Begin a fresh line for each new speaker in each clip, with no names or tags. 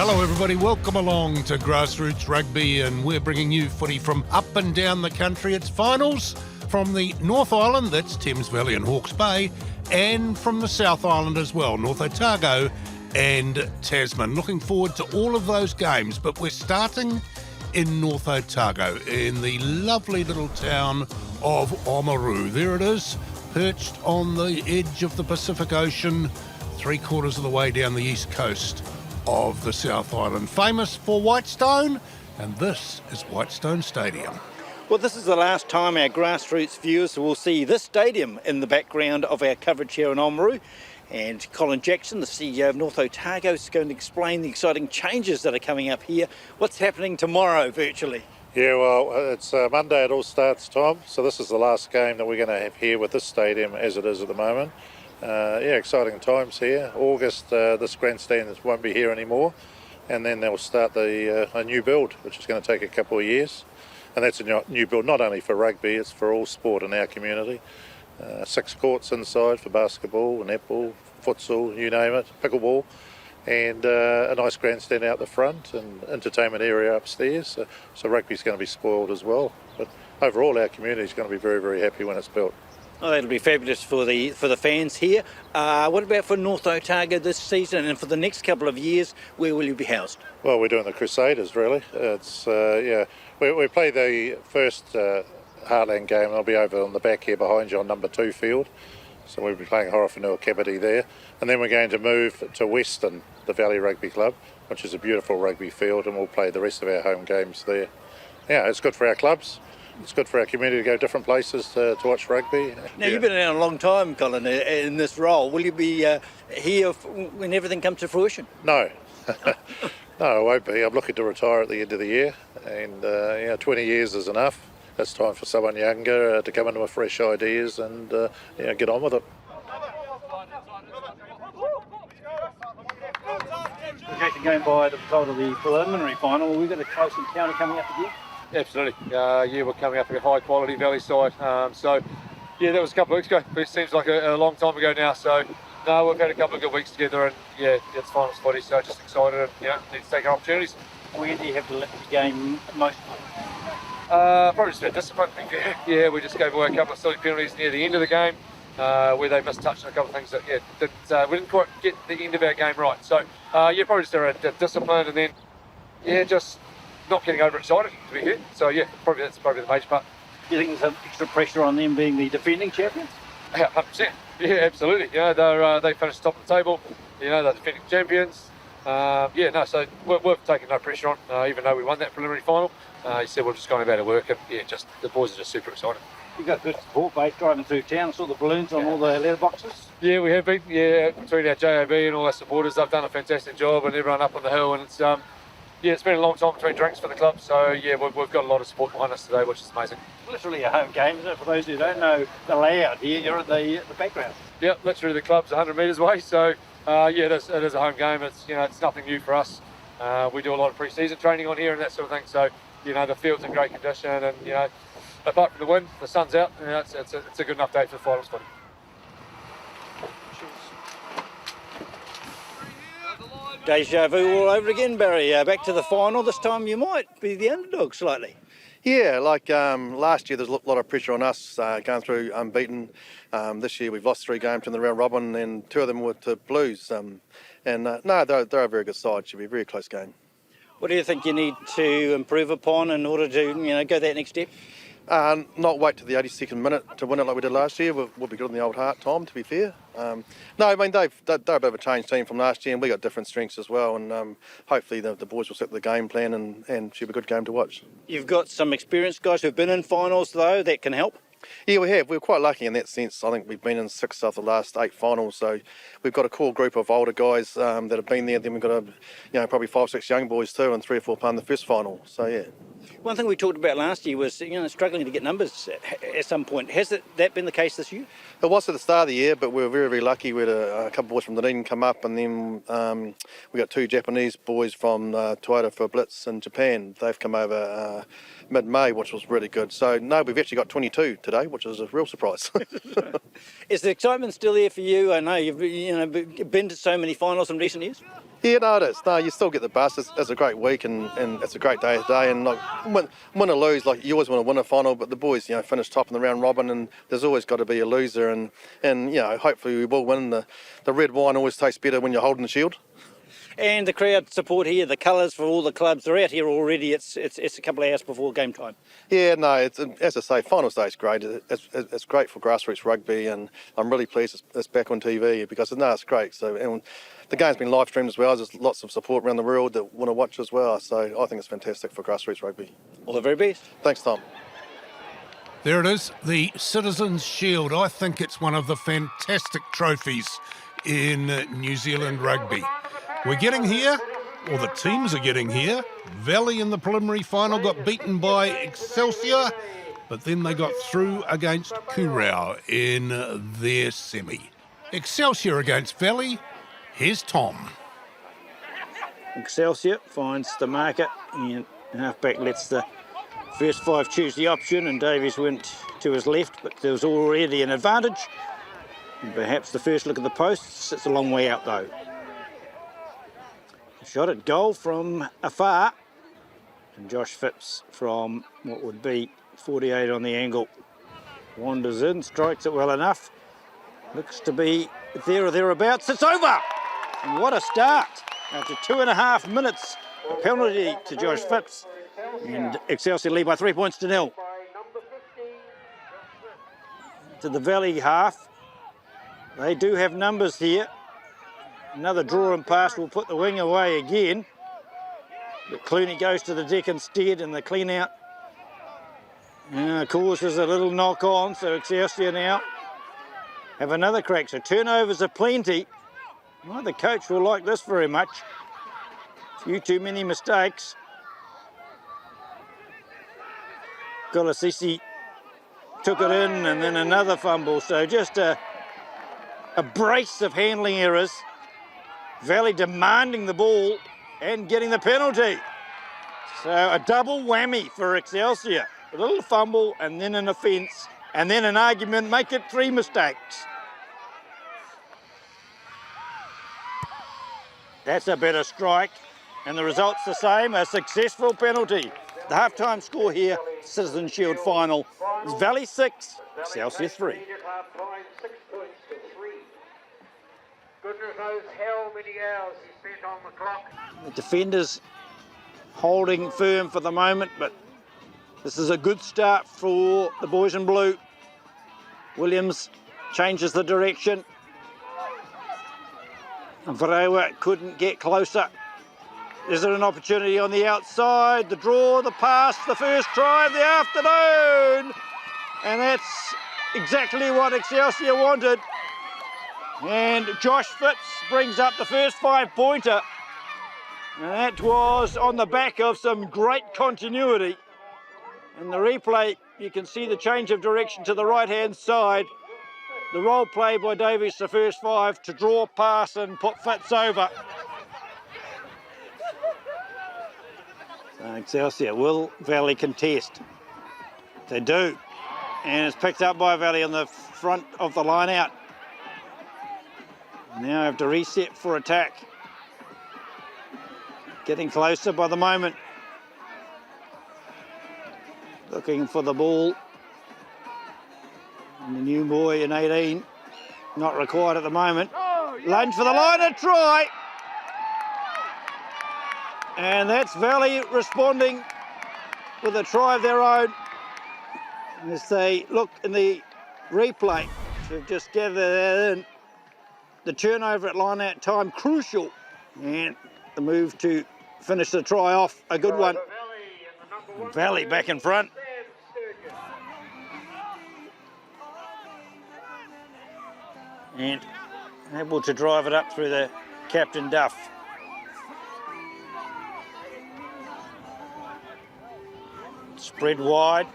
Hello everybody, welcome along to GrassRoots Rugby, and we're bringing you footy from up and down the country. It's finals from the North Island, that's Thames Valley and Hawke's Bay, and from the South Island as well, North Otago and Tasman. Looking forward to all of those games, but we're starting in North Otago, in the lovely little town of Oamaru. There it is, perched on the edge of the Pacific Ocean, 3/4 of the way down the east coast of the South Island. Famous for Whitestone, and this is Whitestone Stadium.
Well, this is the last time our grassroots viewers will see this stadium in the background of our coverage here in Oamaru. And Colin Jackson, the CEO of North Otago, is going to explain the exciting changes that are coming up here. What's happening tomorrow virtually?
Yeah, well, it's Monday it all starts, Tom. So this is the last game that we're going to have here with this stadium as it is at the moment. Exciting times here. August, this grandstand won't be here anymore, and then they'll start a new build, which is going to take a couple of years. And that's a new build not only for rugby, it's for all sport in our community. 6 courts inside for basketball, netball, futsal, you name it, pickleball, and a nice grandstand out the front and entertainment area upstairs. So rugby's going to be spoiled as well. But overall, our community is going to be very, very happy when it's built.
Oh, that'll be fabulous for the fans here. What about for North Otago this season, and for the next couple of years, where will you be housed?
Well, we're doing the Crusaders, really. It's we play the first Heartland game, and I'll be over on the back here behind you on number 2 field. So we'll be playing Aroha Kabaddi there, and then we're going to move to Western, the Valley Rugby Club, which is a beautiful rugby field, and we'll play the rest of our home games there. Yeah, it's good for our clubs. It's good for our community to go different places to watch rugby.
Now, you've been around a long time, Colin, in this role. Will you be here when everything comes to fruition?
No. No, I won't be. I'm looking to retire at the end of the year, and 20 years is enough. It's time for someone younger to come in with fresh ideas and get on with it.
Jason, going by the result of the preliminary final, we've got a close encounter coming up again.
Absolutely. We're coming up a high quality valley side. That was a couple of weeks ago. It seems like a long time ago now. So, no, we've had a couple of good weeks together, and it's finals footy. So just excited and need to take our opportunities.
Where do you have to let the game most?
Probably just a bit discipline. Yeah, we just gave away a couple of silly penalties near the end of the game, where they missed touch on a couple of things that we didn't quite get the end of our game right. So probably just a discipline, and then just not getting overexcited, to be here. So that's probably the major part.
Do you think there's some extra pressure on them being the defending champions?
100%. Yeah, absolutely. They finished top of the table. They're defending champions. So we've taken no pressure on, even though we won that preliminary final. He said we've just gone about our work, and the boys are just super excited.
You've got good support base driving through town. I saw the balloons on all the letter boxes.
Yeah, we have been. Yeah, between our JAB and all our supporters, they've done a fantastic job, and everyone up on the hill, and it's been a long time between drinks for the club, so we've got a lot of support behind us today, which is amazing.
Literally a home game, isn't it? For those who don't know the layout here, you're at the background.
Yeah, literally the club's 100 metres away, so it is a home game. It's nothing new for us. We do a lot of pre-season training on here and that sort of thing, so the field's in great condition, and apart from the wind, the sun's out. It's a good enough day for the finals footy.
Deja vu all over again, Barry. Back to the final. This time you might be the underdog slightly.
Yeah, like last year there's a lot of pressure on us going through unbeaten. This year we've lost 3 games in the round robin, and 2 of them were to Blues. They're a very good side. Should be a very close game.
What do you think you need to improve upon in order to go that next step?
Not wait to the 82nd minute to win it like we did last year. We'll be good in the old heart, Tom, to be fair. They're a bit of a changed team from last year, and we got different strengths as well, and hopefully the boys will set the game plan and should be a good game to watch.
You've got some experienced guys who've been in finals, though, that can help?
Yeah, we have. We're quite lucky in that sense. I think we've been in 6 of the last 8 finals, so we've got a core group of older guys that have been there. Then we've got probably 5 or 6 young boys too, and 3 or 4 playing the first final. So yeah.
One thing we talked about last year was struggling to get numbers at some point. Has that been the case this year?
It was at the start of the year, but we were very, very lucky. We had a couple of boys from Dunedin come up, and then we got 2 Japanese boys from Toyota for Blitz in Japan. They've come over mid-May, which was really good. So no, we've actually got 22 today, which is a real surprise.
Is the excitement still there for you? I know you've been to so many finals in recent years.
Yeah, no, it is. No, you still get the bus. It's a great week and it's a great day today. And like win or lose, like you always want to win a final, but the boys, finish top in the round robin, and there's always got to be a loser. And hopefully we will win. The red wine always tastes better when you're holding the shield.
And the crowd support here, the colours for all the clubs are out here already. It's a couple of hours before game time.
Yeah, no, it's, as I say, finals day is great. It's great for grassroots rugby, and I'm really pleased it's back on TV because it's great. So and the game's been live streamed as well. There's lots of support around the world that want to watch as well. So I think it's fantastic for grassroots rugby.
All the very best.
Thanks, Tom.
There it is, the Citizens' Shield. I think it's one of the fantastic trophies in New Zealand rugby. We're getting here, or the teams are getting here. Valley in the preliminary final got beaten by Excelsior, but then they got through against Kurau in their semi. Excelsior against Valley. Here's Tom.
Excelsior finds the marker and halfback lets the first 5 choose the option, and Davies went to his left, but there was already an advantage. And perhaps the first look at the posts. It's a long way out though. Shot at goal from afar, and Josh Phipps from what would be 48 on the angle wanders in, strikes it well enough, looks to be there or thereabouts. It's over, and what a start after 2.5 minutes. A penalty to Josh Phipps, and Excelsior lead by 3 points to 0. To the Valley half, they do have numbers here. Another draw and pass will put the wing away again. But Clooney goes to the deck instead, and the clean out causes a little knock on, so Excelsior now have another crack. So turnovers are plenty. Well, the coach will like this very much. Few too many mistakes. Golasisi took it in, and then another fumble. So just a brace of handling errors. Valley demanding the ball and getting the penalty. So a double whammy for Excelsior. A little fumble and then an offence and then an argument, make it 3 mistakes. That's a better strike, and the result's the same, a successful penalty. The half-time score here, Citizen Shield final, is Valley 6, Excelsior 3.
Goodness knows how many hours he spent on the clock.
The defenders holding firm for the moment, but this is a good start for the boys in blue. Williams changes the direction. And Paeroa couldn't get closer. Is there an opportunity on the outside? The draw, the pass, the first try of the afternoon. And that's exactly what Excelsior wanted. And Josh Phipps brings up the first 5-pointer. And that was on the back of some great continuity. In the replay, you can see the change of direction to the right-hand side. The role play by Davies, the first 5, to draw, pass and put Phipps over. So Excelsior, will Valley contest? They do. And it's picked up by Valley on the front of the line out. Now have to reset for attack. Getting closer by the moment. Looking for the ball. And the new boy in 18, not required at the moment. Lunge for the line and try. And that's Valley responding with a try of their own. As they look in the replay, they've just gathered that in. The turnover at line out time crucial, and the move to finish the try off, a good one. Valley back in front. And able to drive it up through the Captain Duff. Spread wide,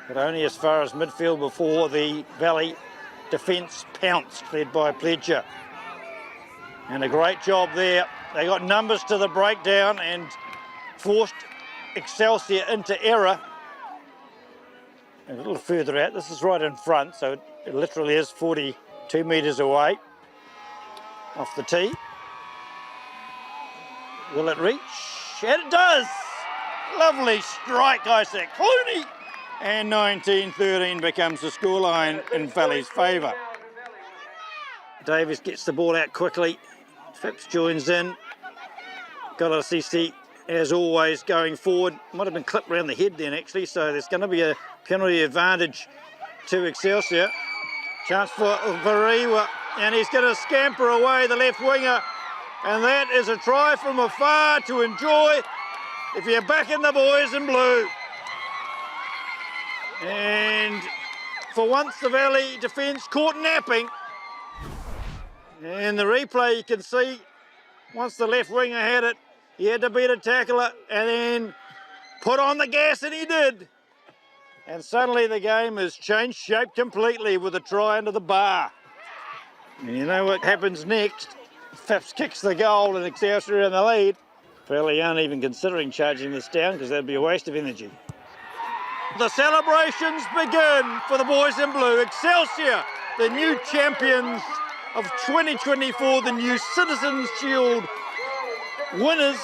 but only as far as midfield before the Valley defence pounced, led by Pledger. And a great job there. They got numbers to the breakdown and forced Excelsior into error. And a little further out, this is right in front, so it literally is 42 metres away off the tee. Will it reach? And it does! Lovely strike, Isaac Clooney! And 19-13 becomes the scoreline in Valley's favour. Davis gets the ball out quickly. Phipps joins in. Galasisi, as always, going forward. Might have been clipped around the head then, actually, so there's going to be a penalty advantage to Excelsior. Chance for Paeroa, and he's going to scamper away the left winger. And that is a try from afar to enjoy if you're back in the boys in blue. And for once, the Valley defence caught napping. And the replay, you can see, once the left winger had it, he had to beat a tackler and then put on the gas, and he did. And suddenly the game has changed shape completely with a try under the bar. And you know what happens next? Phipps kicks the goal and Excelsior in the lead. Valley aren't even considering charging this down because that'd be a waste of energy. The celebrations begin for the boys in blue. Excelsior, the new champions of 2024, the new Citizens Shield winners.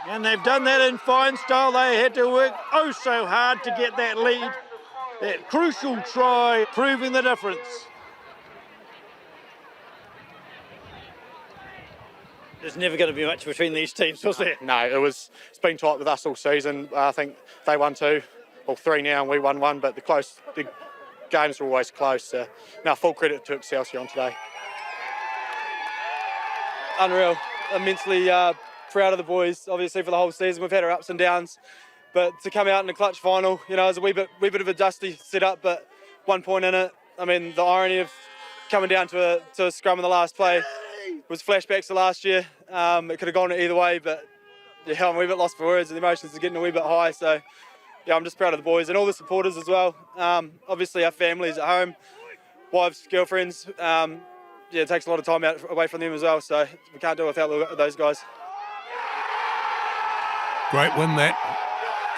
And they've done that in fine style. They had to work oh so hard to get that lead. That crucial try proving the difference. There's never going to be much between these teams, was there?
No, it's been tight with us all season. I think they won 2, or 3 now, and we won 1, but the games are always close. So, now, full credit to Excelsior on today.
Unreal. Immensely proud of the boys, obviously, for the whole season. We've had our ups and downs, but to come out in a clutch final, you know, it was a wee bit of a dusty setup, but 1 point in it. I mean, the irony of coming down to a scrum in the last play was flashbacks to last year. It could have gone either way, but yeah, I'm a wee bit lost for words, and the emotions are getting a wee bit high. So yeah, I'm just proud of the boys and all the supporters as well. Obviously, our families at home, wives, girlfriends. Yeah, it takes a lot of time away from them as well. So we can't do it without those guys.
Great win that.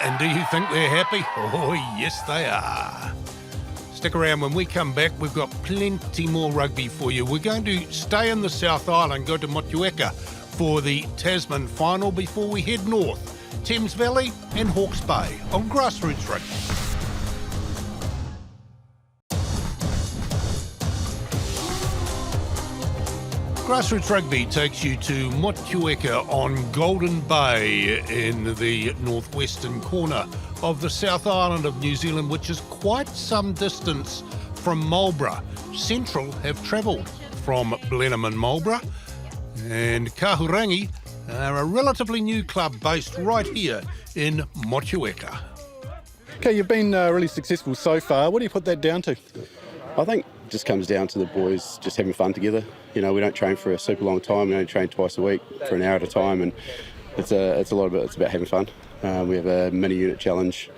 And do you think they're happy? Oh, yes, they are. Stick around. When we come back, we've got plenty more rugby for you. We're going to stay in the South Island, go to Motueka for the Tasman Final before we head north. Thames Valley and Hawke's Bay on GrassRoots Rugby. GrassRoots Rugby takes you to Motueka on Golden Bay in the northwestern corner of the South Island of New Zealand, which is quite some distance from Marlborough. Central have travelled from Blenheim and Marlborough, and Kahurangi are a relatively new club based right here in Motueka.
Okay, you've been really successful so far. What do you put that down to?
I think it just comes down to the boys just having fun together. You know, we don't train for a super long time. We only train twice a week for an hour at a time, and it's a lot of it. It's about having fun. We have a mini unit challenge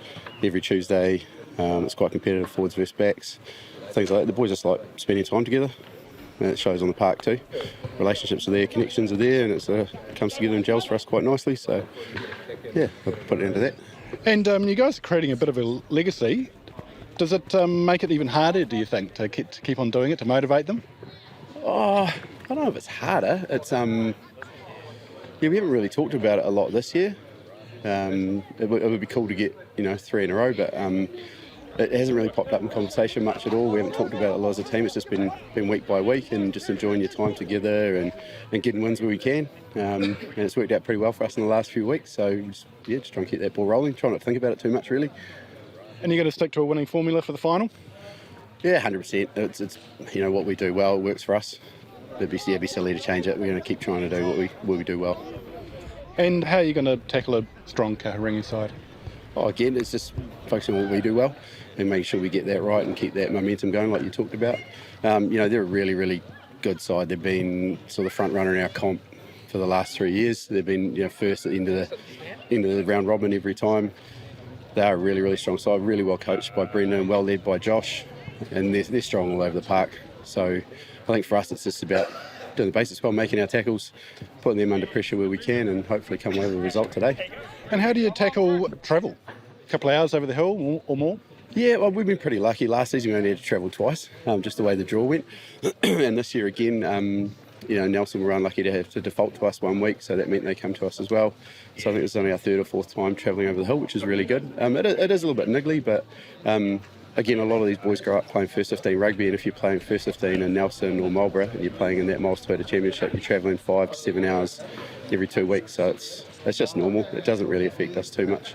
every Tuesday. It's quite competitive, forwards versus backs, things like that. The boys just like spending time together, and it shows on the park too. Relationships are there, connections are there, and it comes together and gels for us quite nicely. So, yeah, I'll put it into that.
And you guys are creating a bit of a legacy. Does it make it even harder, do you think, to keep on doing it, to motivate them?
Oh, I don't know if it's harder. It's yeah, we haven't really talked about it a lot this year. It would be cool to get 3 in a row, but it hasn't really popped up in conversation much at all. We haven't talked about it a lot as a team. It's just been week by week and just enjoying your time together and getting wins where we can. And it's worked out pretty well for us in the last few weeks. So just trying to keep that ball rolling. Try not to think about it too much, really.
And you're going to stick to a winning formula for the final?
Yeah, 100%. It's what we do well. It works for us. It'd be silly to change it. We're going to keep trying to do what we do well.
And how are you going to tackle a strong Kahurangi side?
Oh, again, it's just focusing on what we do well and making sure we get that right and keep that momentum going like you talked about. They're a really, really good side. They've been sort of front runner in our comp for the last 3 years. They've been first at the end of the round robin every time. They are a really, really strong side, really well coached by Brendan and well led by Josh, and they're strong all over the park. So I think for us it's just about doing the basics well, making our tackles, putting them under pressure where we can, and hopefully come away with a result today.
And how do you tackle travel? A couple of hours over the hill or more?
Yeah, well, we've been pretty lucky. Last season we only had to travel twice, just the way the draw went. And this year again, Nelson were unlucky to have to default to us 1 week, so that meant they come to us as well. So I think it was only our 3rd or 4th time travelling over the hill, which is really good. It is a little bit niggly, but again, a lot of these boys grow up playing first 15 rugby, and if you're playing first 15 in Nelson or Marlborough and you're playing in that Miles Toyota Championship, you're travelling 5 to 7 hours every 2 weeks, so it's just normal. It doesn't really affect us too much.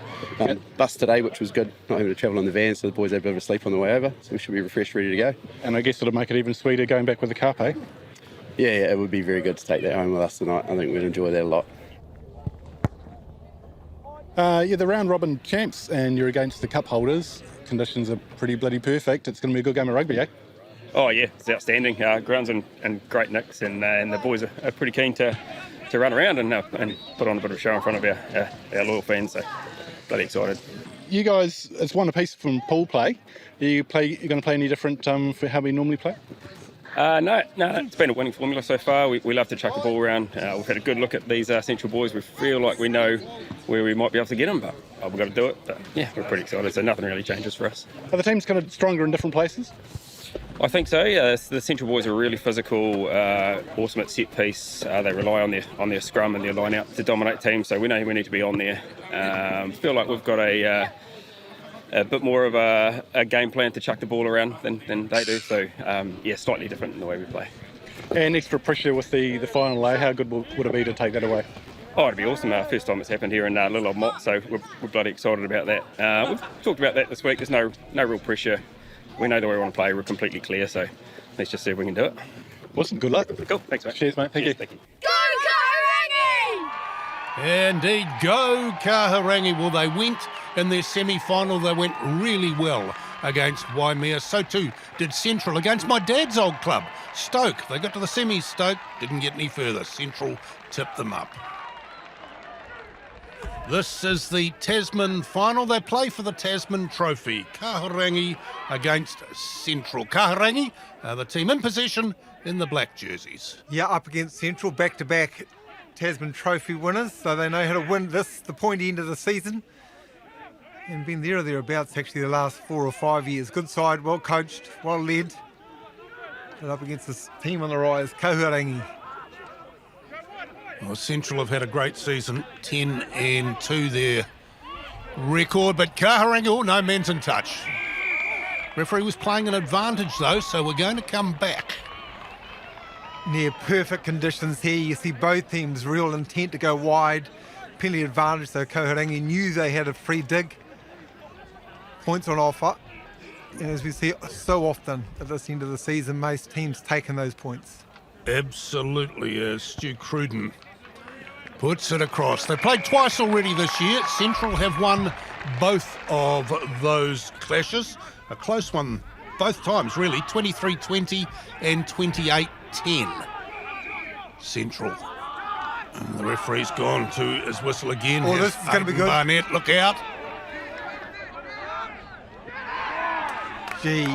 Bus today, which was good, not having to travel in the van, so the boys had a bit of a sleep on the way over, so we should be refreshed, ready to go.
And I guess it'll make it even sweeter going back with the carp, eh?
Yeah, it would be very good to take that home with us tonight. I think we'd enjoy that a lot.
You're the round robin champs and you're against the cup holders. Conditions are pretty bloody perfect. It's going to be a good game of rugby, eh?
Oh yeah, it's outstanding. Ground's in great nicks, and the boys are pretty keen to run around and put on a bit of a show in front of our loyal fans. So bloody excited.
You guys, it's one apiece from pool play. You're going to play any different for how we normally play?
No, it's been a winning formula so far. We love to chuck the ball around. We've had a good look at these Central boys. We feel like we know where we might be able to get them, but we've got to do it. But yeah, we're pretty excited, so nothing really changes for us.
Are the teams kind of stronger in different places?
I think so, yeah. The Central boys are really physical, awesome at set piece. They rely on their scrum and their line out to dominate teams, so we know we need to be on there. Feel like we've got a bit more of a game plan to chuck the ball around than they do, so slightly different in the way we play.
And extra pressure with the final, eh? How good would it be to take that away?
Oh, it'd be awesome. First time it's happened here in Little Old Mott, so we're bloody excited about that. We've talked about that this week. There's no real pressure. We know the way we want to play. We're completely clear, so let's just see if we can do it.
Awesome. Good luck.
Cool. Thanks, mate.
Cheers, mate. Thank you.
Thank you.
Indeed, go Kahurangi. Well, they went in their semi-final. They went really well against Waimea. So too did Central against my dad's old club, Stoke. They got to the semis, Stoke, didn't get any further. Central tipped them up. This is the Tasman Final. They play for the Tasman Trophy. Kahurangi against Central. Kahurangi, the team in possession in the black jerseys.
Yeah, up against Central, back-to-back Tasman Trophy winners, so they know how to win the pointy end of the season. And been there or thereabouts actually the last 4 or 5 years. Good side, well coached, well led. But up against this team on the rise, Kahurangi.
Well, Central have had a great season, 10-2 their record, but Kahurangi, no men's in touch. Referee was playing an advantage though, so we're going to come back.
Near perfect conditions here. You see both teams real intent to go wide. Penalty advantage, so Kahurangi knew they had a free dig. Points on offer. And as we see so often at this end of the season, most teams taking those points.
Absolutely, as Stu Cruden puts it across. They played twice already this year. Central have won both of those clashes. A close one both times, really. 23-20 and 28-10. Central. And the referee's gone to his whistle again.
Oh, this is going to be good.
Barnett, look out.
Gee,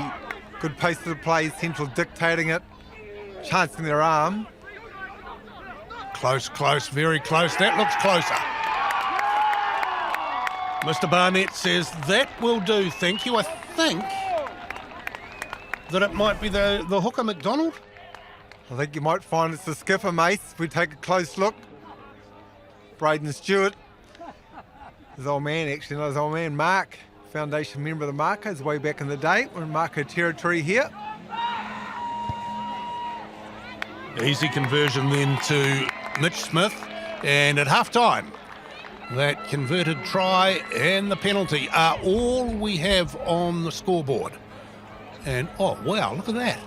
good pace of the play. Central dictating it. Chancing their arm.
Close, very close. That looks closer. Mr. Barnett says, that will do, thank you. I think that it might be the hooker, McDonald.
I think you might find it's the skipper, mate. If we take a close look. Braden Stewart. His old man, actually, not his old man, Mark. Foundation member of the Marcos way back in the day. We're in Marco territory here.
Easy conversion then to Mitch Smith, and at half-time, that converted try and the penalty are all we have on the scoreboard. And, oh, wow, look at that.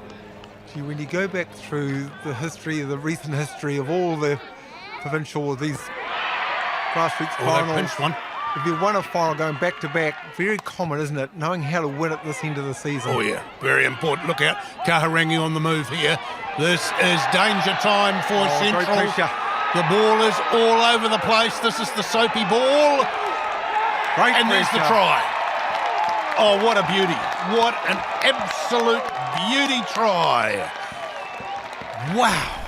Gee, when you go back through the recent history of all the provincial, these grassroots finals,
one.
if you won a final going back-to-back, very common, isn't it, knowing how to win at this end of the season.
Oh, yeah, very important. Look out, Kahurangi on the move here. This is danger time for Central.
Great pressure.
The ball is all over the place. This is the soapy ball.
Great
and there's the
pressure.
try. Oh, what a beauty. What an absolute beauty try. Wow.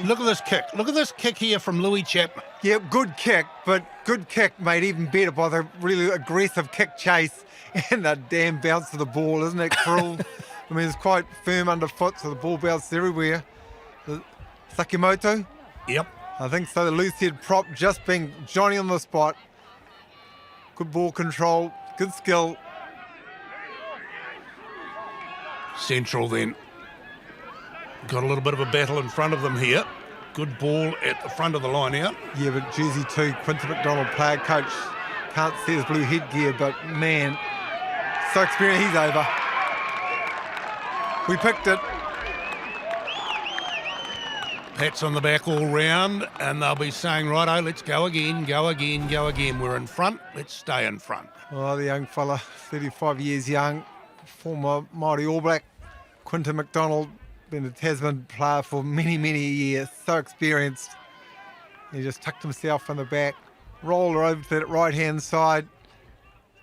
Look at this kick. Look at this kick here from Louis Chapman.
Yeah, good kick, but good kick made even better by the really aggressive kick chase and the damn bounce of the ball, isn't it cruel? I mean, it's quite firm underfoot, so the ball bounced everywhere. The Sakimoto?
Yep.
I think so. The loose head prop just being Johnny on the spot. Good ball control, good skill.
Central then. Got a little bit of a battle in front of them here. Good ball at the front of the line out.
Yeah, but Jersey 2, Quinton McDonald, player coach. Can't see his blue headgear, but man, so experienced, he's over. We picked it.
Pats on the back all round, and they'll be saying, righto, let's go again, go again, go again. We're in front, let's stay in front.
Oh, the young fella, 35 years young, former Māori All Black, Quinton McDonald, been a Tasman player for many, many years, so experienced. He just tucked himself in the back, rolled her over to that right-hand side,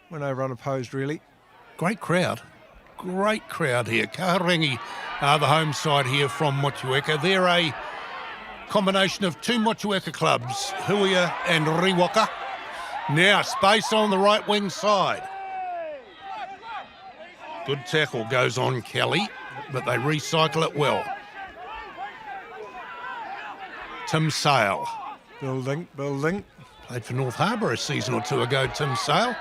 went over unopposed, really.
Great crowd here. Kaharangi are the home side here from Motueka. They're a combination of two Motueka clubs, Huia and Riwaka. Now space on the right wing side. Good tackle goes on Kelly, but they recycle it well. Tim Sale.
Building.
Played for North Harbour a season or two ago, Tim Sale.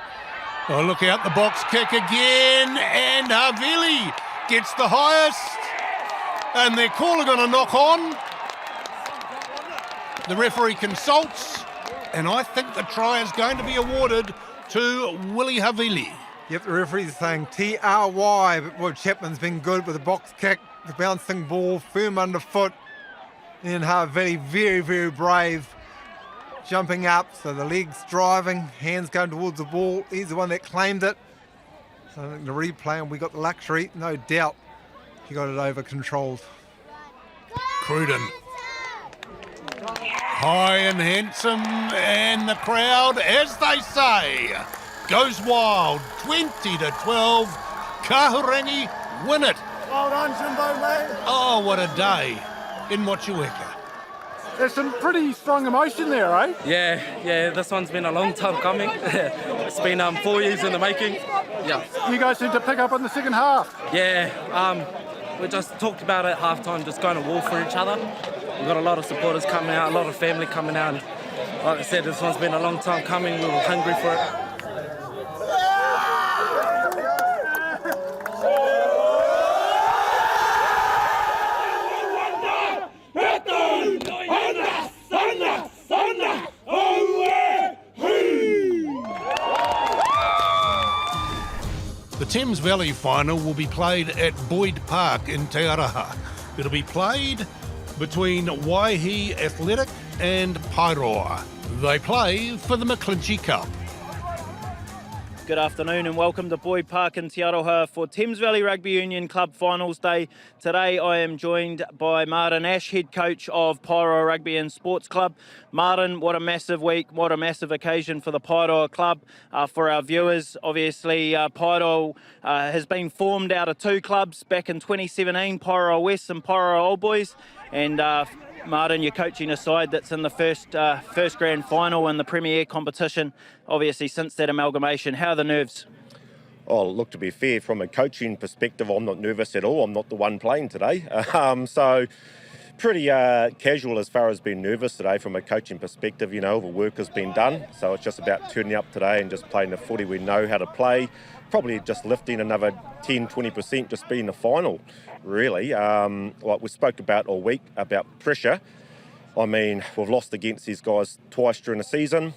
Oh, look out, the box kick again, and Havili gets the highest, and they're calling on a knock on. The referee consults, and I think the try is going to be awarded to Willie Havili.
Yep, the referee's saying TRY, but boy, Chapman's been good with the box kick, the bouncing ball, firm underfoot. And Havili, very, very brave, jumping up, so the legs driving, hands going towards the ball. He's the one that claimed it. So I think the replay, and we got the luxury, no doubt, he got it over controlled.
Cruden. High and handsome, and the crowd, as they say, goes wild. 20-12. Kahurangi win it.
Well done, Jimbo, mate.
Oh, what a day in Motueka.
There's some pretty strong emotion there, eh?
Yeah, this one's been a long time coming. It's been 4 years in the making. Yeah.
You guys seem to pick up in the second half.
Yeah, we just talked about it at half-time, just going to war for each other. We've got a lot of supporters coming out, a lot of family coming out. And like I said, this one's been a long time coming. We were hungry for it.
The Thames Valley Final will be played at Boyd Park in Te Aroha. It'll be played between Waihi Athletic and Paeroa. They play for the McClinchy Cup.
Good afternoon and welcome to Boyd Park in Te Aroha for Thames Valley Rugby Union Club Finals Day. Today I am joined by Martin Ash, head coach of Paeroa Rugby and Sports Club. Martin, what a massive week, what a massive occasion for the Paeroa Club. For our viewers, obviously Paeroa has been formed out of two clubs back in 2017, Paeroa West and Paeroa Old Boys. And Martin, you're coaching a side that's in the first grand final in the Premier competition, obviously since that amalgamation. How are the nerves?
Oh, look, to be fair, from a coaching perspective, I'm not nervous at all. I'm not the one playing today. So pretty casual as far as being nervous today from a coaching perspective. You know, all the work has been done. So it's just about turning up today and just playing the footy we know how to play. Probably just lifting another 10, 20%, just being the final, really. Like we spoke about all week, about pressure. I mean, we've lost against these guys twice during the season.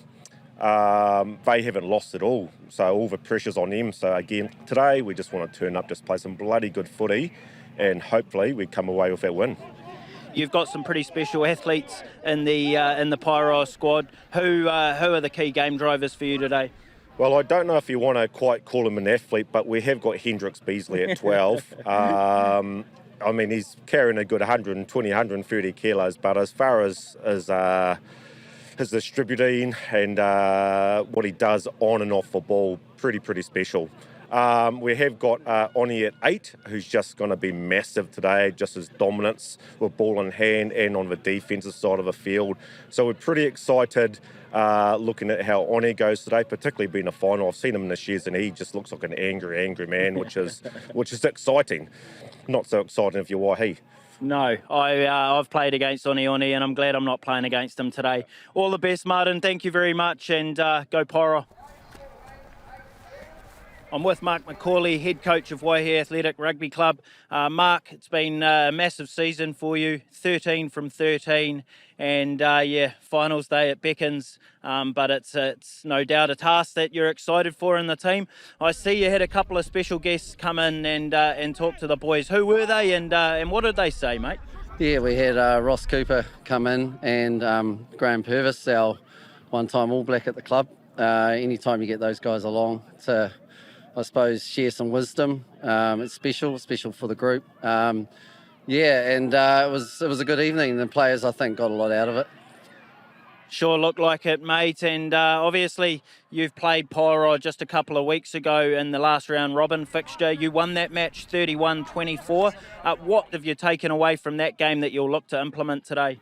They haven't lost at all, so all the pressure's on them. So again, today we just want to turn up, just play some bloody good footy, and hopefully we come away with that win.
You've got some pretty special athletes in the Paeroa squad. Who are the key game drivers for you today?
Well, I don't know if you want to quite call him an athlete, but we have got Hendrix Beasley at 12. I mean, he's carrying a good 120, 130 kilos, but as far as his distributing and what he does on and off the ball, pretty special. We have got Oni at 8, who's just going to be massive today, just his dominance with ball in hand and on the defensive side of the field. So we're pretty excited looking at how Oni goes today, particularly being a final. I've seen him in the shares and he just looks like an angry man, which is exciting. Not so exciting if you're Waihi.
No, I've played against Onioni and I'm glad I'm not playing against him today. All the best, Martin. Thank you very much, and go Paeroa. I'm with Mark McCauley, head coach of Waihi Athletic Rugby Club. Mark, it's been a massive season for you, 13 from 13, and finals day it beckons, but it's no doubt a task that you're excited for in the team. I see you had a couple of special guests come in and talk to the boys. Who were they, and what did they say, mate?
Yeah, we had Ross Cooper come in and Graham Purvis, our one-time All Black at the club. Anytime you get those guys along to, I suppose, share some wisdom, it's special for the group. And it was a good evening. The players, I think, got a lot out of it.
Sure looked like it, mate, and obviously you've played Paeroa just a couple of weeks ago in the last round robin fixture. You won that match 31-24. What have you taken away from that game that you'll look to implement today?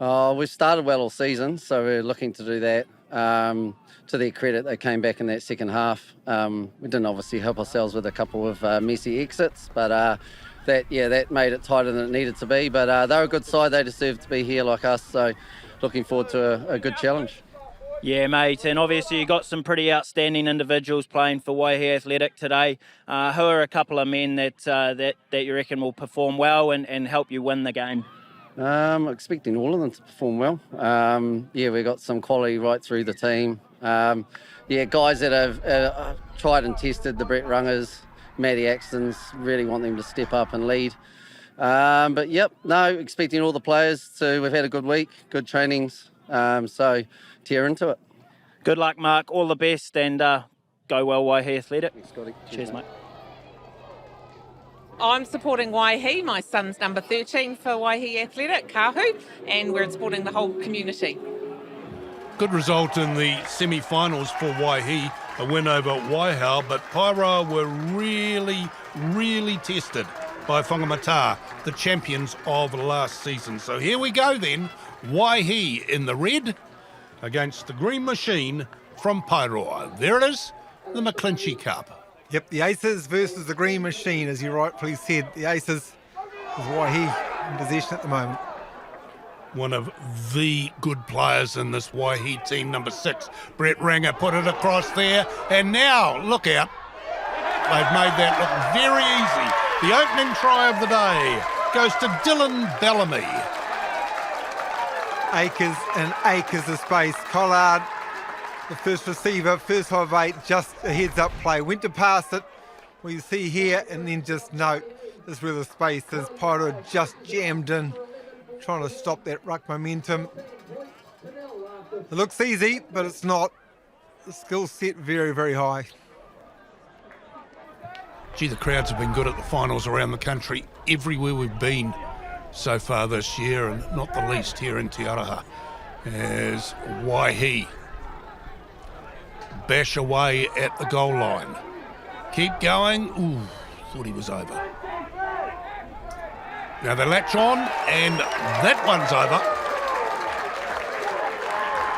We've started well all season, so we're looking to do that. To their credit, they came back in that second half. We didn't obviously help ourselves with a couple of messy exits, but that made it tighter than it needed to be. But they're a good side. They deserve to be here like us, so looking forward to a good challenge.
Yeah, mate, and obviously you got some pretty outstanding individuals playing for Waihi Athletic today. Who are a couple of men that you reckon will perform well and help you win the game?
Expecting all of them to perform well. We got some quality right through the team. Guys that have tried and tested, the Brett Rungers, Matty Axtons, really want them to step up and lead. Expecting all the players to. We've had a good week, good trainings, so tear into it.
Good luck, Mark. All the best, and go well, Waihi Athletic.
Thanks, Scotty.
Cheers, mate.
I'm supporting Waihi. My son's number 13 for Waihi Athletic, Kahu, and we're supporting the whole community.
Good result in the semi-finals for Waihi, a win over Waihi, but Paeroa were really tested by Whangamata, the champions of last season. So here we go then, Waihi in the red against the green machine from Paeroa. There it is, the McClinchy Cup.
Yep, the Aces versus the Green Machine, as you rightfully said. The Aces is Waihi in possession at the moment.
One of the good players in this Waihi team, number 6, Brett Ranger, put it across there. And now, look out. They've made that look very easy. The opening try of the day goes to Dylan Bellamy.
Acres and acres of space. Collard, the first receiver, first of 8, just a heads-up play. Went to pass it, we see here, and then just note, this is where the space is. Paeroa just jammed in, trying to stop that ruck momentum. It looks easy, but it's not. The skill set very high.
Gee, the crowds have been good at the finals around the country, everywhere we've been so far this year, and not the least here in Te Aroha, as Waihi bash away at the goal line. Keep going. Ooh, thought he was over. Now they latch on, and that one's over.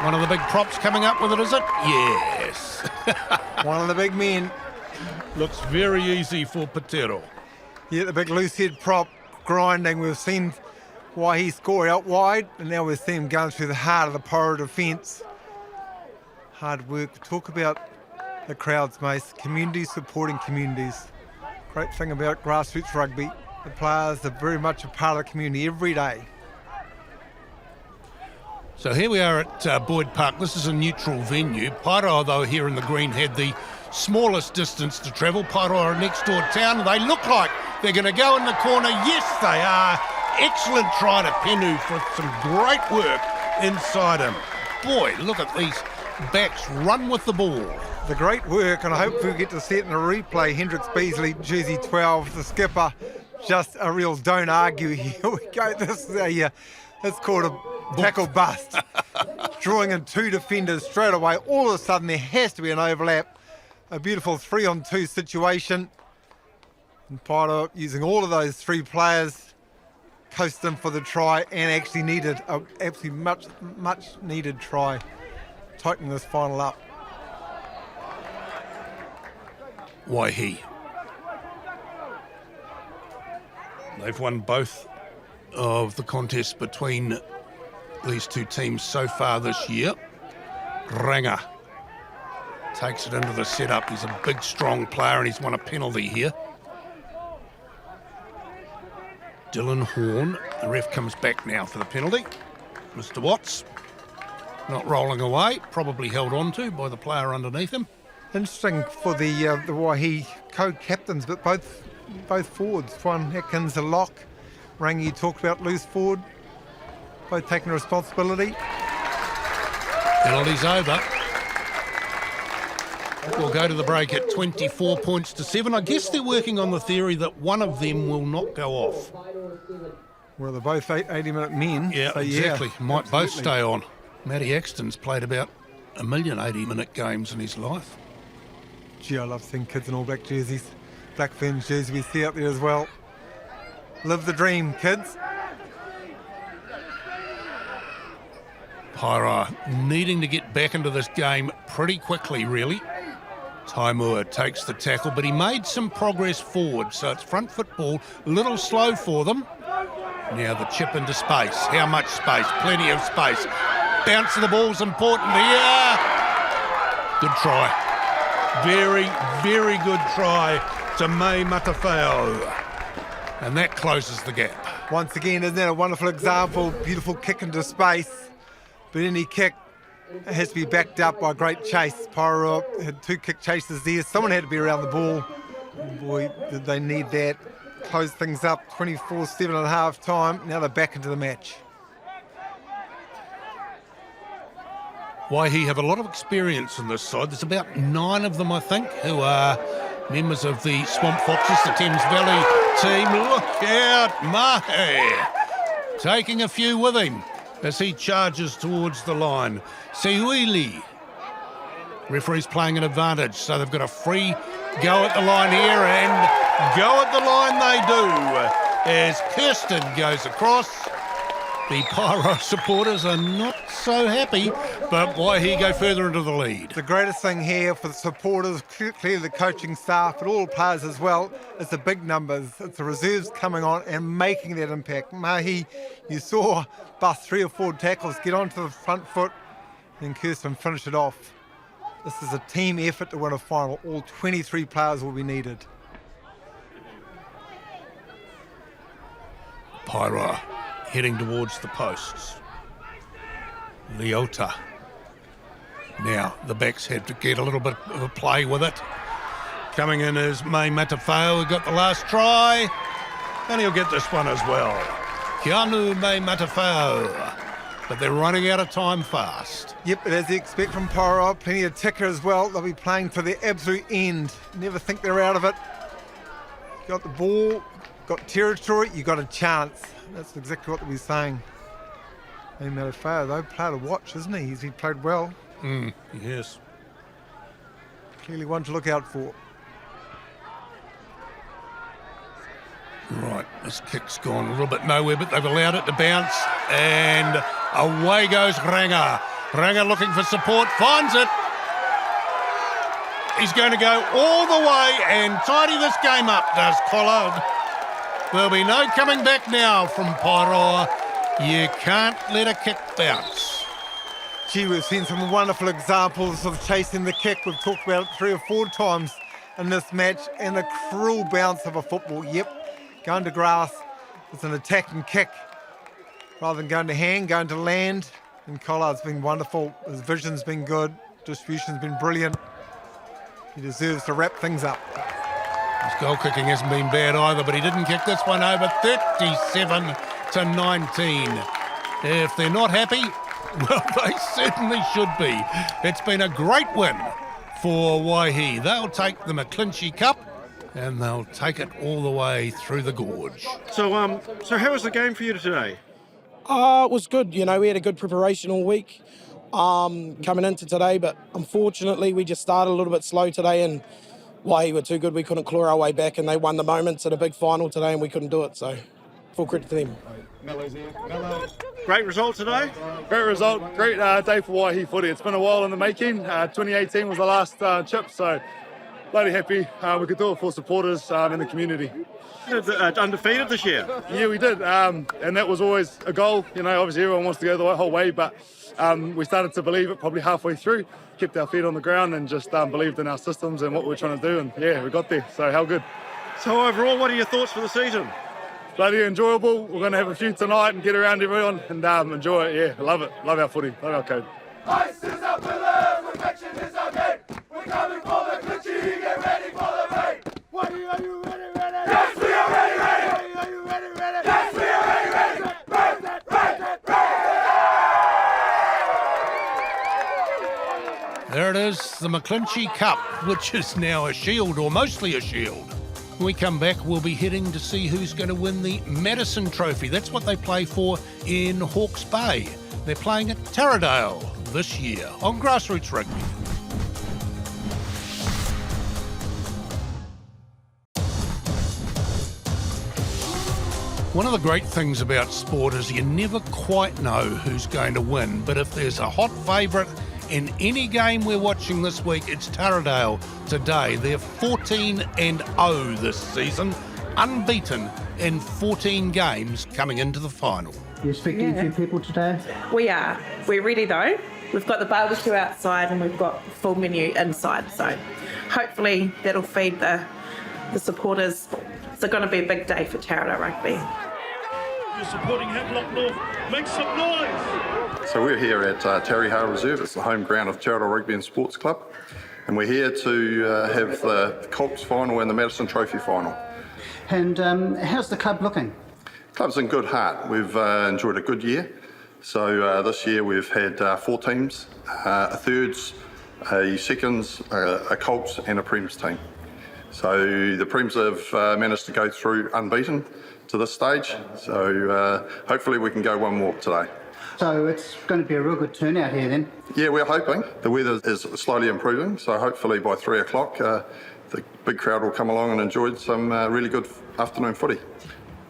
One of the big props coming up with it, is it? Yes.
One of the big men.
Looks very easy for Paeroa.
Yeah, the big loose head prop grinding. We've seen Waihi score out wide, and now we've seen him going through the heart of the Paeroa defence. Hard work. Talk about the crowds, mate. Communities supporting communities. Great thing about grassroots rugby. The players are very much a part of the community every day.
So here we are at Boyd Park. This is a neutral venue. Paeroa, though, here in the green, had the smallest distance to travel. Paeroa are next door town. They look like they're going to go in the corner. Yes, they are. Excellent try to Penu for some great work inside him. Boy, look at these backs run with the ball.
The great work, and I hope we get to see it in a replay. Hendricks Beasley, jersey 12, the skipper. Just a real don't argue. Here we go. This is it's called a tackle bust. Drawing in 2 defenders straight away. All of a sudden there has to be an overlap. A beautiful 3-on-2 situation. And Paeroa using all of those 3 players, coast them for the try, and actually needed a absolutely much needed try. Tightening this final up.
Waihi. They've won both of the contest between these two teams so far this year. Ranga takes it into the setup. He's a big, strong player, and he's won a penalty here. Dylan Horn, the ref comes back now for the penalty. Mr. Watts, not rolling away, probably held on to by the player underneath him.
Interesting for the Waihi co-captains, but both forwards. Juan Atkins, a lock. Rangi talked about loose forward. Both taking responsibility.
Penalty's over. We'll go to the break at 24 points to 7. I guess they're working on the theory that one of them will not go off.
Well, they're both 80-minute men.
Yeah,
so
exactly.
Yeah,
Might
absolutely.
both stay on. Matty Axton's played about 1 million 80-minute games in his life.
Gee, I love seeing kids in All Black jerseys. Black Ferns jersey we see out there as well. Live the dream, kids.
Paeroa needing to get back into this game pretty quickly, really. Taimua takes the tackle, but he made some progress forward, so it's front foot ball, a little slow for them. Now the chip into space. How much space? Plenty of space. Bounce of the ball's important here. Good try. Very, very good try to Mai Matawhao. And that closes the gap.
Once again, isn't that a wonderful example? Beautiful kick into space. But any kick has to be backed up by a great chase. Paeroa had 2 kick chases there. Someone had to be around the ball. Boy, did they need that. Close things up, 24-7 at half time. Now they're back into the match.
Waihi have a lot of experience on this side. There's about 9 of them, I think, who are members of the Swamp Foxes, the Thames Valley team. Look out, Mahe! Taking a few with him as he charges towards the line. Seuili. Referee's playing an advantage, so they've got a free go at the line here, and go at the line they do as Kirsten goes across. The Paeroa supporters are not so happy, but Waihi go further into the lead.
The greatest thing here for the supporters, clearly the coaching staff, but all players as well, is the big numbers. It's the reserves coming on and making that impact. Mahi, you saw bust 3 or 4 tackles, get onto the front foot, and Kirsten finish it off. This is a team effort to win a final. All 23 players will be needed.
Paeroa heading towards the posts. Leota. Now the backs had to get a little bit of a play with it. Coming in is Mai Matawhao, who got the last try, and he'll get this one as well. Keanu Mai Matawhao. But they're running out of time fast.
Yep, but as you expect from Paeroa, plenty of ticker as well. They'll be playing to the absolute end. Never think they're out of it. Got the ball, got territory, you got a chance. That's exactly what they'll be saying. No matter fair, though, player to watch, isn't he? He played well.
Yes.
Clearly one to look out for.
Right, this kick's gone a little bit nowhere, but they've allowed it to bounce, and away goes Ranga. Ranga looking for support, finds it. He's going to go all the way and tidy this game up, does Collard. There'll be no coming back now from Paeroa. You can't let a kick bounce.
Gee, we've seen some wonderful examples of chasing the kick. We've talked about it 3 or 4 times in this match, and the cruel bounce of a football. Yep. Going to grass, it's an attacking kick. Rather than going to hand, going to land. And Collard's been wonderful. His vision's been good. Distribution's been brilliant. He deserves to wrap things up.
His goal kicking hasn't been bad either, but he didn't kick this one over. 37-19. If they're not happy, well, they certainly should be. It's been a great win for Waihi. They'll take the McClinchy Cup, and they'll take it all the way through the gorge.
So how was the game for you today?
It was good. You know, we had a good preparation all week coming into today, but unfortunately we just started a little bit slow today, and Waihi were too good. We couldn't claw our way back, and they won the moments at a big final today, and we couldn't do it. So full credit to them.
Great result today.
Great result. Great day for Waihi footy. It's been a while in the making. 2018 was the last chip, so
bloody happy. We could do it for supporters and the community.
Undefeated this year?
Yeah, we did, and that was always a goal. You know, obviously everyone wants to go the whole way, but we started to believe it probably halfway through, kept our feet on the ground and just believed in our systems and what we were trying to do, and yeah, we got there, so how good.
So overall, what are your thoughts for the season?
Bloody enjoyable. We're going to have a few tonight and get around everyone and enjoy it. Yeah, love it. Love our footy. Love our code.
Ice is our pillar, perfection is our game. We're coming for the clinchie, get ready for the rain. Waihi, are you ready? Yes, we are ready. Waihi, are you ready? Yes, we are ready.
There it is, the McClinchy Cup, which is now a shield, or mostly a shield. When we come back, we'll be heading to see who's going to win the Madison Trophy. That's what they play for in Hawke's Bay. They're playing at Taradale this year on GrassRoots Rugby. One of the great things about sport is you never quite know who's going to win, but if there's a hot favourite in any game we're watching this week, it's Taradale today. They're 14-0 this season, unbeaten in 14 games coming into the final.
You expecting a few people today?
We are. We're ready though. We've got the barbecue outside and we've got the full menu inside, so hopefully that'll feed the supporters. It's going to be a big day for Taradale Rugby.
You're supporting Havelock North. Make some noise!
So we're here at Taradale Reserve. It's the home ground of Taradale Rugby and Sports Club. And we're here to have the Colts final and the Madison Trophy final.
And how's the club looking?
Club's in good heart. We've enjoyed a good year. So this year we've had 4 teams, a thirds, a seconds, a Colts and a Prems team. So the Prems have managed to go through unbeaten to this stage. So hopefully we can go one more today.
So it's going to be a real good turnout here then?
Yeah, we're hoping. The weather is slowly improving, so hopefully by 3 o'clock the big crowd will come along and enjoy some really good afternoon footy.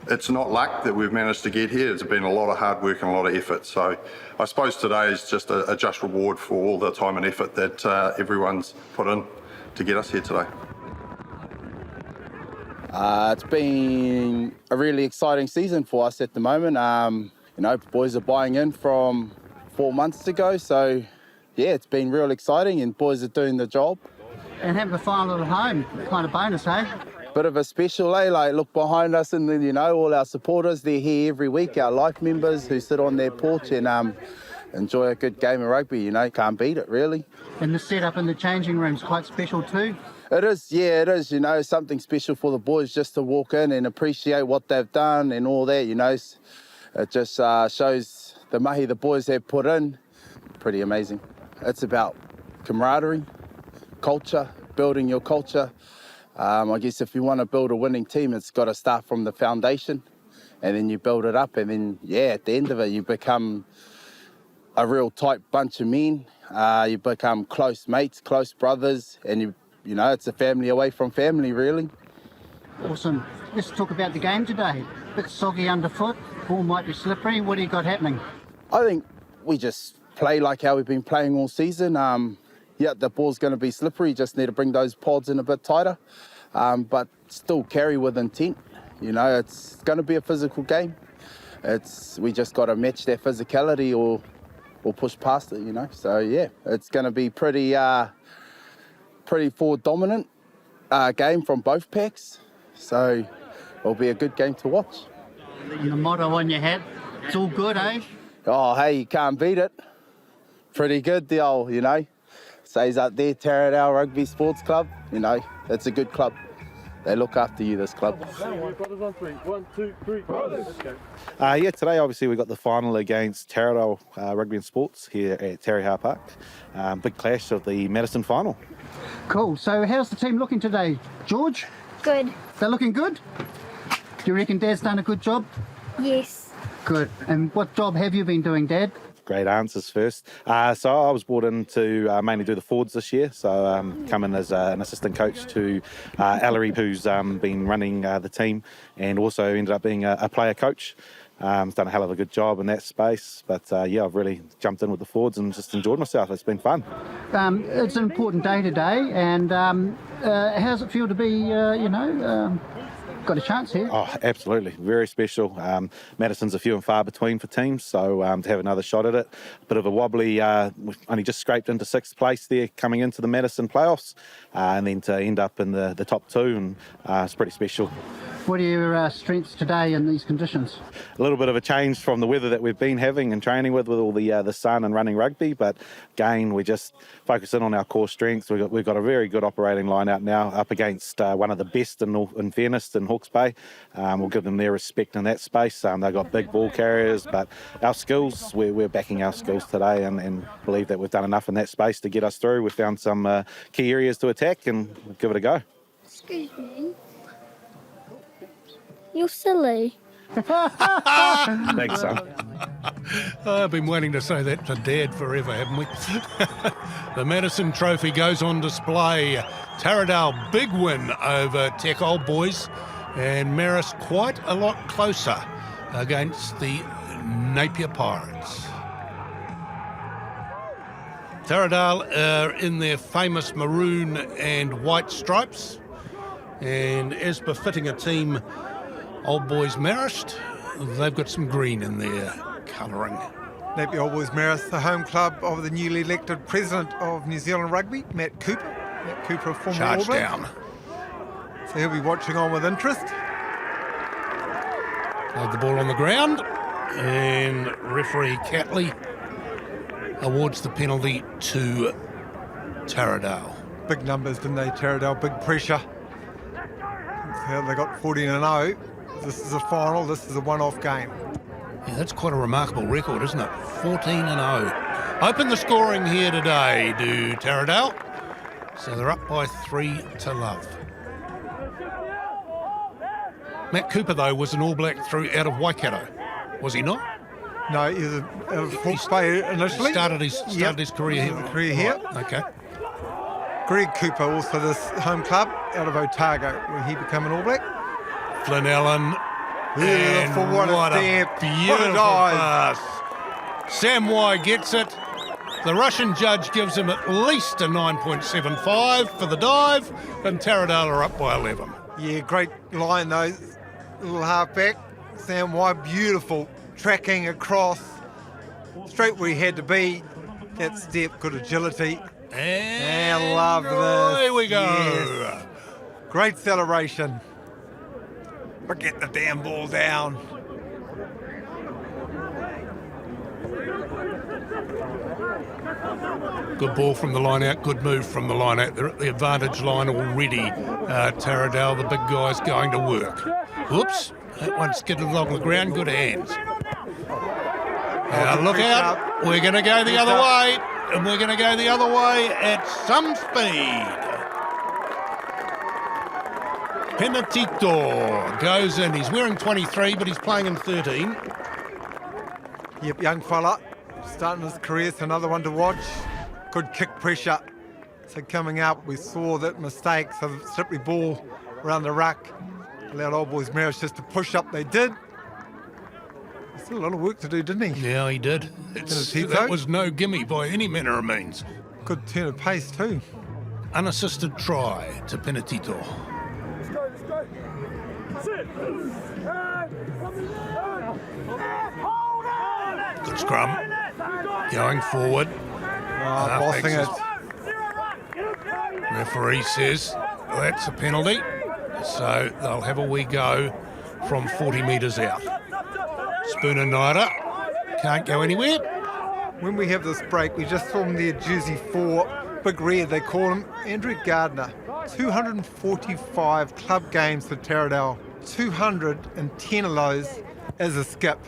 It's not luck that we've managed to get here. It's been a lot of hard work and a lot of effort. So I suppose today is just a just reward for all the time and effort that everyone's put in to get us here today.
It's been a really exciting season for us at the moment. You know, boys are buying in from 4 months ago, so yeah, it's been real exciting and boys are doing the job.
And having a final at home, kind of bonus, eh?
Bit of a special, eh? Like, look behind us and, you know, all our supporters, they're here every week, our life members who sit on their porch and enjoy a good game of rugby, you know, can't beat it, really.
And the setup in the changing room's quite special too?
It is, yeah, it is, you know, something special for the boys just to walk in and appreciate what they've done and all that, you know. It just shows the mahi the boys have put in. Pretty amazing. It's about camaraderie, culture, building your culture. I guess if you want to build a winning team, it's got to start from the foundation and then you build it up and then, yeah, at the end of it, you become a real tight bunch of men. You become close mates, close brothers, and you know, it's a family away from family, really.
Awesome. Let's talk about the game today. Bit soggy underfoot, ball might be slippery. What do you got happening?
I think we just play like how we've been playing all season. Yeah, the ball's going to be slippery, just need to bring those pods in a bit tighter, but still carry with intent. You know, it's going to be a physical game. We just got to match their physicality or push past it, you know. So yeah, it's going to be pretty forward dominant game from both packs. So it'll be a good game to watch.
And the motto on your hat, it's all good, eh?
Oh, hey, you can't beat it. Pretty good, the old, you know. Says up there, Taradale Rugby Sports Club, you know, it's a good club. They look after you, this club.
Yeah, today obviously we got the final against Taradale Rugby and Sports here at Taradale Park. Big clash of the Madison Final.
Cool. So how's the team looking today, George?
Good.
They're looking good? Do you reckon Dad's done a good job?
Yes.
Good. And what job have you been doing, Dad?
great answers first. So I was brought in to mainly do the forwards this year. So come in as an assistant coach to Ellery, who's been running the team, and also ended up being a player coach. Done a hell of a good job in that space, but yeah, I've really jumped in with the forwards and just enjoyed myself. It's been fun.
It's an important day today, and how does it feel to be, got a chance here?
Oh, absolutely. Very special. Madison's a few and far between for teams, so to have another shot at it. A bit of a wobbly, we've only just scraped into 6th place there coming into the Madison playoffs, and then to end up in the top 2, and it's pretty special.
What are your strengths today in these conditions?
A little bit of a change from the weather that we've been having and training with all the sun and running rugby, but again, we just focus in on our core strengths. We've got a very good operating line out now, up against one of the best in fairness in Hawke's Bay. We'll give them their respect in that space. They've got big ball carriers, but our skills, we're backing our skills today, and believe that we've done enough in that space to get us through. We've found some key areas to attack, and we'll give it a go.
Excuse me. You're silly.
Thanks, son.
I've been waiting to say that to Dad forever, haven't we? The Madison Trophy goes on display. Taradale, big win over Tech Old Boys, and Marist quite a lot closer against the Napier Pirates. Taradale are in their famous maroon and white stripes, and as befitting a team Old Boys Marist, they've got some green in their colouring.
Napier Old Boys Marist, the home club of the newly elected president of New Zealand Rugby, Matt Cooper. Matt Cooper, a former
Charge
All Black.
down.
So he'll be watching on with interest.
Laid the ball on the ground, and referee Catley awards the penalty to Taradale.
Big numbers, didn't they, Taradale? Big pressure. So they got 14-0. This is a final, this is a one-off game.
Yeah, that's quite a remarkable record, isn't it? 14-0. Open the scoring here today, do Taradale. So they're up by 3-0. Matt Cooper, though, was an All Black out of Waikato, was he not?
No, he was out of Hawke's Bay initially.
Started his career here.
Right,
okay.
Greg Cooper, also this home club, out of Otago, where he became an All Black.
Flynn Allen.
Beautiful, what a step.
Beautiful pass. Sam Y gets it. The Russian judge gives him at least a 9.75 for the dive, and Taradale are up by 11.
Yeah, great line though. Little halfback. Sam Y, beautiful. Tracking across. Straight where he had to be. That step, good agility. And I love this.
Here we go.
Yes. Great celebration. But get the damn ball down.
Good ball from the line out, good move from the line out. They're at the advantage line already. Taradale, the big guy's going to work. Whoops, that one skidded along the ground, good hands. Now look out, we're going to go the other way, and we're going to go the other way at some speed. Penatito goes in. He's wearing 23, but he's playing in 13.
Yep, young fella, starting his career, so another one to watch. Good kick pressure. So coming up, we saw that mistake, so the slippery ball around the ruck allowed Old Boys Marist just to push up. They did. Still a lot of work to do, didn't he?
Yeah, he did. That was no gimme by any manner of means.
Good turn of pace too.
Unassisted try to Penatito. Good scrum. Going forward.
Bossing it.
Referee says that's a penalty. So they'll have a wee go from 40 metres out. Spooner Nida can't go anywhere.
When we have this break, we just saw him there, jersey 4, Big Red, they call him, Andrew Gardner. 245 club games for Taradale, 210 of those as a skip.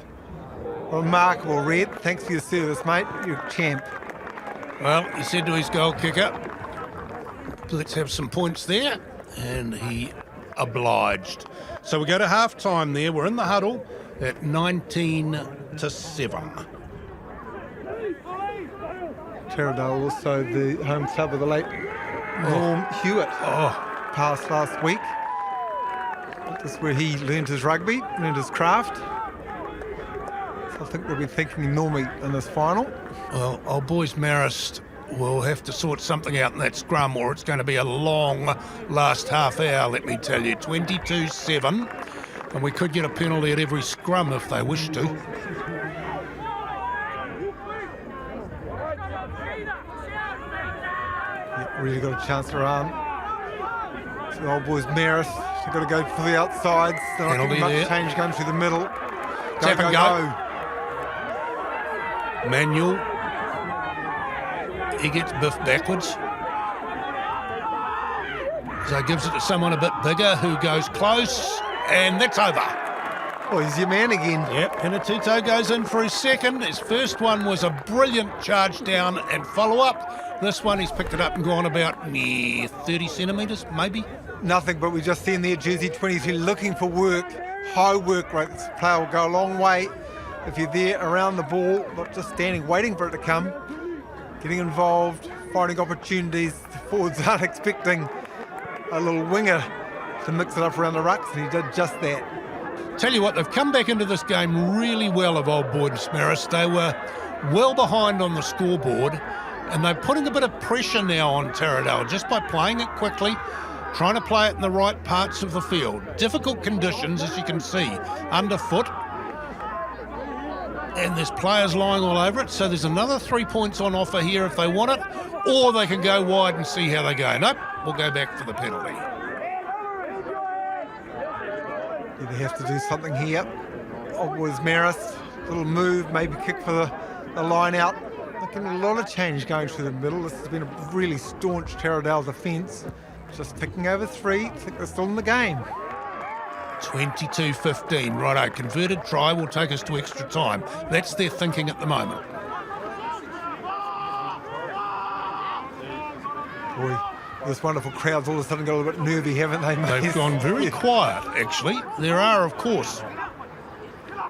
Remarkable, Red. Thanks for your service, mate. You're a champ.
Well, he said to his goal kicker, let's have some points there, and he obliged. So we go to half-time there. We're in the huddle at 19-7.
Taradale, also the home club of the late Norm Hewitt, passed last week. This is where he learned his rugby, learned his craft. So I think they'll be thinking Normie in this final.
Well, old boys Marist will have to sort something out in that scrum, or it's going to be a long last half hour, let me tell you. 22-7, and we could get a penalty at every scrum if they wish to.
Really got a chance around. So the old boys Marist, they've got to go for the outsides. They're not getting much change going through the middle.
Tap and go. Manuel. He gets biffed backwards. So gives it to someone a bit bigger who goes close, and that's over.
Oh, he's your man again.
Yep, Hinatuto goes in for his second. His first one was a brilliant charge down and follow-up. This one, he's picked it up and gone about 30 centimetres, maybe.
Nothing, but we just seen there jersey 23 looking for work, high work rate. This player will go a long way if you're there around the ball, not just standing waiting for it to come. Getting involved, finding opportunities. The forwards aren't expecting a little winger to mix it up around the rucks, and he did just that.
Tell you what, they've come back into this game really well of old boys Marist. They were well behind on the scoreboard, and they're putting a bit of pressure now on Taradale just by playing it quickly, trying to play it in the right parts of the field. Difficult conditions, as you can see, underfoot. And there's players lying all over it, so there's another 3 points on offer here if they want it, or they can go wide and see how they go. Nope, we'll go back for the penalty.
They have to do something here. Old boys Marist, little move, maybe kick for the line out. They're getting a lot of change going through the middle. This has been a really staunch Taradale defence. Just picking over 3. I think they're still in the game.
22-15. Righto, converted try will take us to extra time. That's their thinking at the moment.
Boy, this wonderful crowd's all of a sudden got a little bit nervy, haven't they, mate?
They've gone very quiet, actually. There are, of course,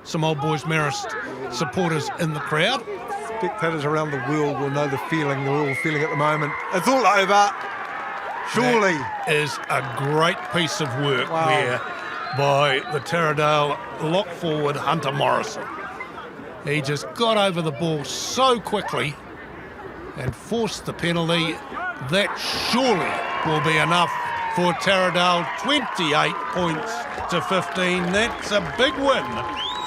some old boys Marist supporters in the crowd.
Spectators around the world will know the feeling they're all feeling at the moment. It's all over. Surely.
That is a great piece of work there by the Taradale lock forward Hunter Morrison. He just got over the ball so quickly and forced the penalty. That surely will be enough for Taradale. 28 points to 15. That's a big win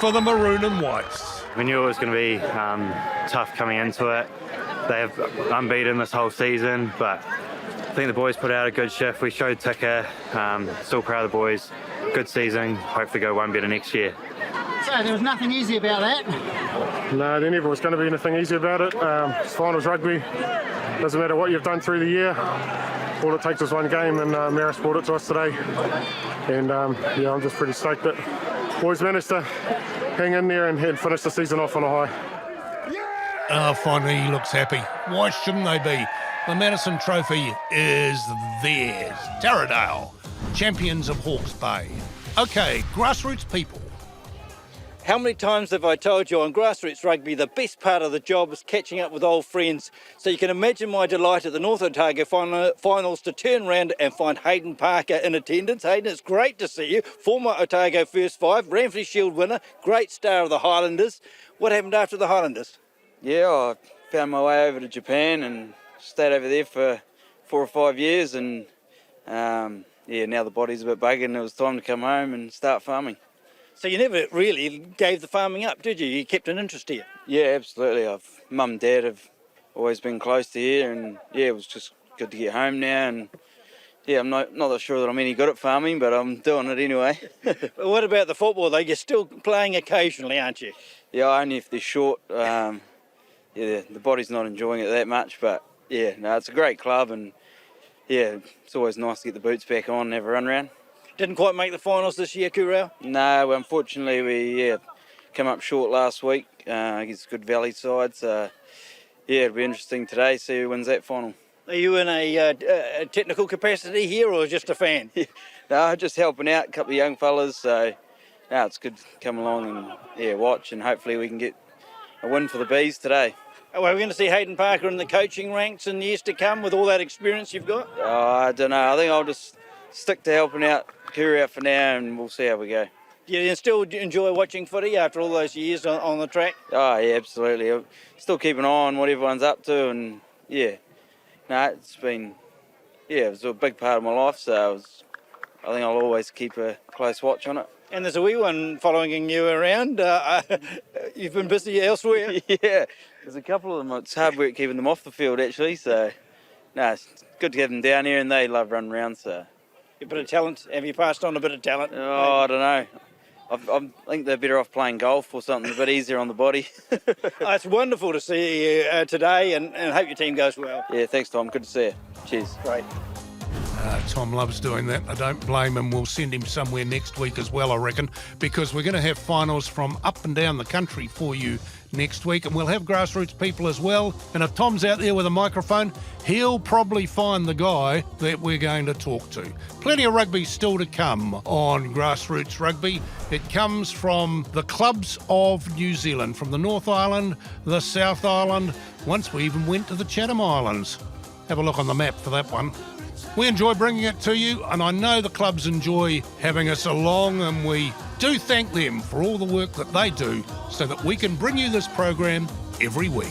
for the Maroon and Whites.
We knew it was going to be tough coming into it. They've unbeaten this whole season, but I think the boys put out a good shift. We showed ticker. Still proud of the boys. Good season. Hopefully go one better next year.
So there was nothing easy about that?
No, there never was going to be anything easy about it. It's finals rugby. Doesn't matter what you've done through the year. All it takes is one game, and Marist brought it to us today. And yeah, I'm just pretty stoked that boys managed to hang in there and finish the season off on a high.
Finally he looks happy. Why shouldn't they be? The Madison Trophy is theirs. Taradale, champions of Hawke's Bay. Okay, grassroots people.
How many times have I told you on Grassroots Rugby the best part of the job is catching up with old friends? So you can imagine my delight at the North Otago Finals to turn around and find Hayden Parker in attendance. Hayden, it's great to see you. Former Otago First Five, Ramsey Shield winner, great star of the Highlanders. What happened after the Highlanders?
Yeah, I found my way over to Japan and stayed over there for 4 or 5 years, and yeah, now the body's a bit buggered and it was time to come home and start farming.
So you never really gave the farming up, did you? You kept an interest here?
Yeah, absolutely. Mum and Dad have always been close to here, and yeah, it was just good to get home now. And yeah, I'm not sure that I'm any good at farming, but I'm doing it anyway.
What about the football though? You're still playing occasionally, aren't you?
Yeah, only if they're short. Yeah, the body's not enjoying it that much, but yeah, no, it's a great club, and yeah, it's always nice to get the boots back on and have a run round.
Didn't quite make the finals this year, Kurau?
No, unfortunately we came up short last week against a good Valley side. So yeah, it'll be interesting today, see who wins that final.
Are you in a technical capacity here or just a fan?
No, just helping out a couple of young fellas. So no, it's good to come along and yeah, watch, and hopefully we can get a win for the Bees today.
Well, we're going to see Hayden Parker in the coaching ranks in years to come with all that experience you've got?
I don't know. I think I'll just stick to helping out Kerry out for now, and we'll see how we go.
You still enjoy watching footy after all those years on the track?
Oh, yeah, absolutely. I still keep an eye on what everyone's up to, and yeah. No, it's been, it was a big part of my life, so I think I'll always keep a close watch on it.
And there's a wee one following you around. You've been busy elsewhere.
Yeah, there's a couple of them. It's hard work keeping them off the field, actually, so no, it's good to get them down here, and they love running around, so.
A bit of talent. Have you passed on a bit of talent?
Oh, I don't know. I think they're better off playing golf or something a bit easier on the body.
It's wonderful to see you today, and hope your team goes well.
Yeah, thanks, Tom. Good to see you. Cheers.
Great.
Tom loves doing that. I don't blame him. We'll send him somewhere next week as well, I reckon, because we're going to have finals from up and down the country for you next week, and we'll have grassroots people as well. And if Tom's out there with a microphone, he'll probably find the guy that we're going to talk to. Plenty of rugby still to come on Grassroots Rugby. It comes from the clubs of New Zealand, from the North Island, the South Island. Once we even went to the Chatham Islands. Have a look on the map for that one. We enjoy bringing it to you, and I know the clubs enjoy having us along, and we do thank them for all the work that they do so that we can bring you this program every week.